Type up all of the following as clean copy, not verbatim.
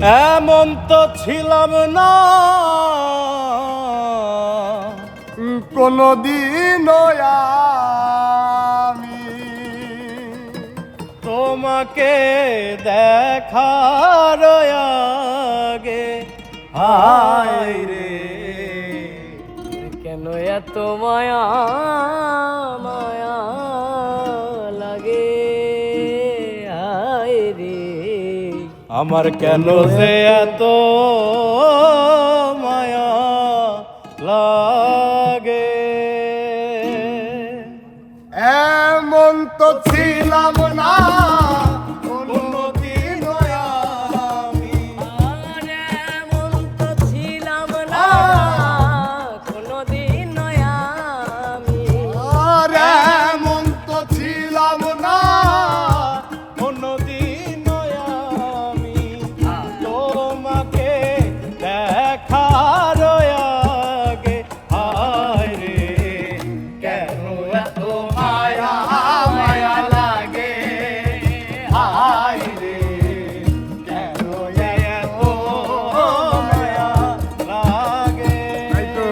এমন তো ছিলাম না কোনদিন আমি তোমাকে দেখার আগে। হায় রে কেন এত মায়া মায়া লাগে হায় রে আমার কেন যে এত মায়া লাগে। এমন তো ছিলাম না কোনদিন আমি আরে এমন তো ছিলাম না কোনদিন আমি আর এমন তো ছিলাম না কোনদিন আমি তোমাকে দেখার আগে। হায় রে কেন এত মায়া মায়া লাগে। হায় রে কেন এত মায়া লাগে। তাই তো।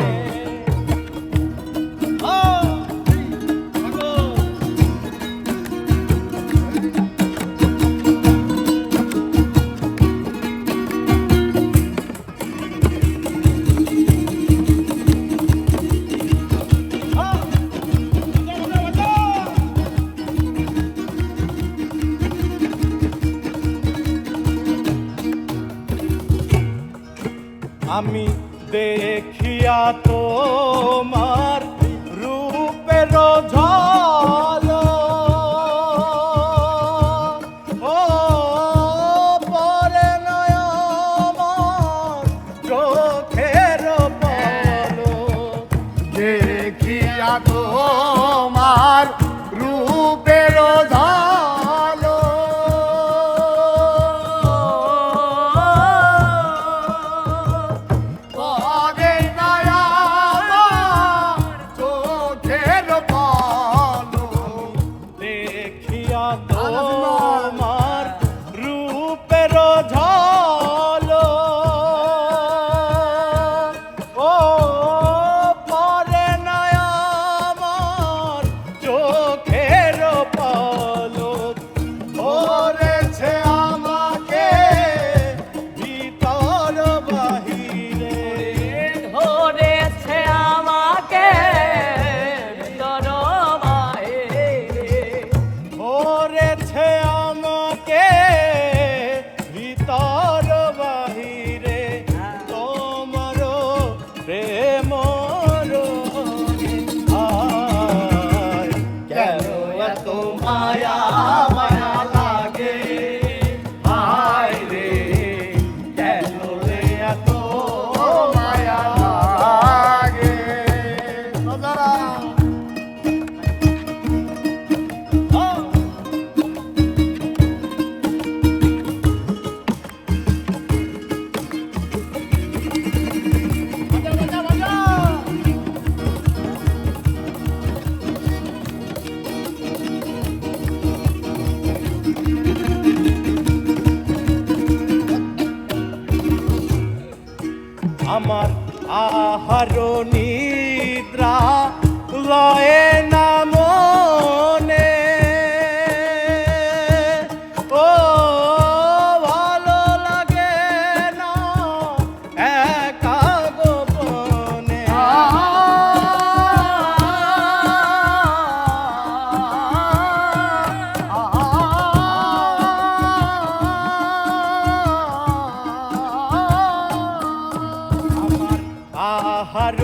আমি দেখিয়া তোমার রূপের ঝলক, ও পরে নয় আমার চোখের পলক। দেখিয়া তোমার রূপের ঢালো পরে নয়া চোখের পলো দেখিয়া তোমার রূপের ঝলক, ও পরে নয় আমার চোখের পলক। ধরেছে আমাকে ভিতর বাহিরে ধরেছে আমাকে ভিতর বাইরে ধরেছে আমাকে ভিতর বাহিরে। তোমার প্রেম রোগে। হায় কেন এত মায়া মায়া লাগে। হায় রে কেন রে এত মায়া লাগে আমার আহার নিদ্রা লয়ে না মনে, ও ভালো লাগে না একা গোপনে। আমার আহার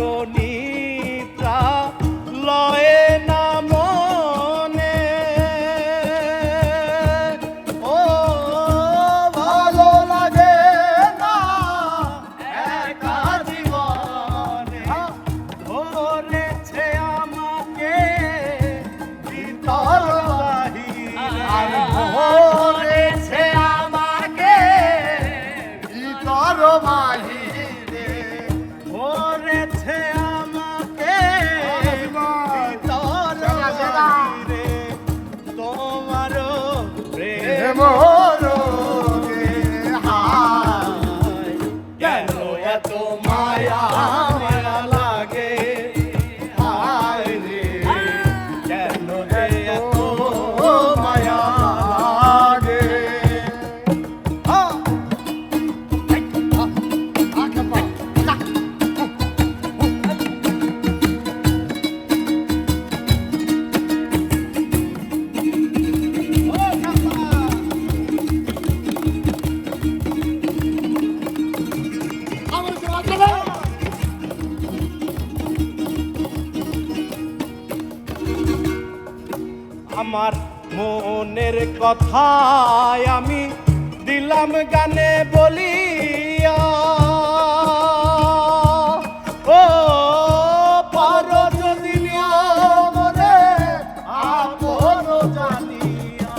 আমার মনের কথায় আমি দিলাম গানে বলিয়া ও পারো যদি মরে আপন জানিয়া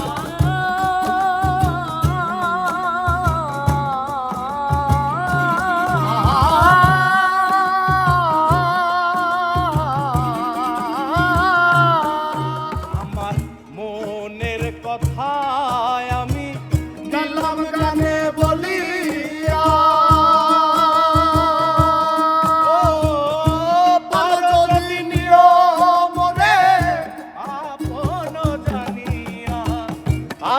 আমার মনের কথায় আমি দিলাম গানে বলিয়া ও পারো যদি মরে আপন জানিয়া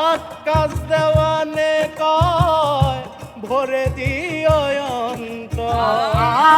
আকাশ দেওয়ানে কয় ভরে দিও অন্তর